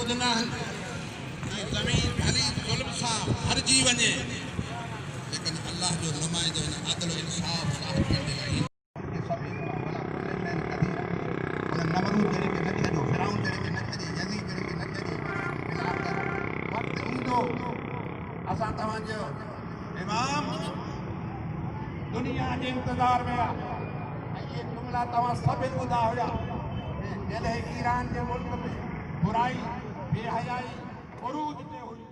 ॿुधंदा आहिनि ज़मीन भली ज़ुल्म सां भरिजी वञे लेकिन अल्लाह जो नुमाइंदो हिन अदल इंसाफ़ साहिब खे ॾिनई नमरूद जहिड़े खे न छॾियो फिराउन जहिड़े खे न छॾी यज़ीद जहिड़े खे न छॾी वक़्तु ईंदो असां तव्हांजो इमाम दुनिया जे इंतज़ार में आहे ऐं इहे जुमिला तव्हां सभिनि ॿुधा हुया जॾहिं ईरान जे मुल्क में बुराई बेहयाई उरूज ते हुई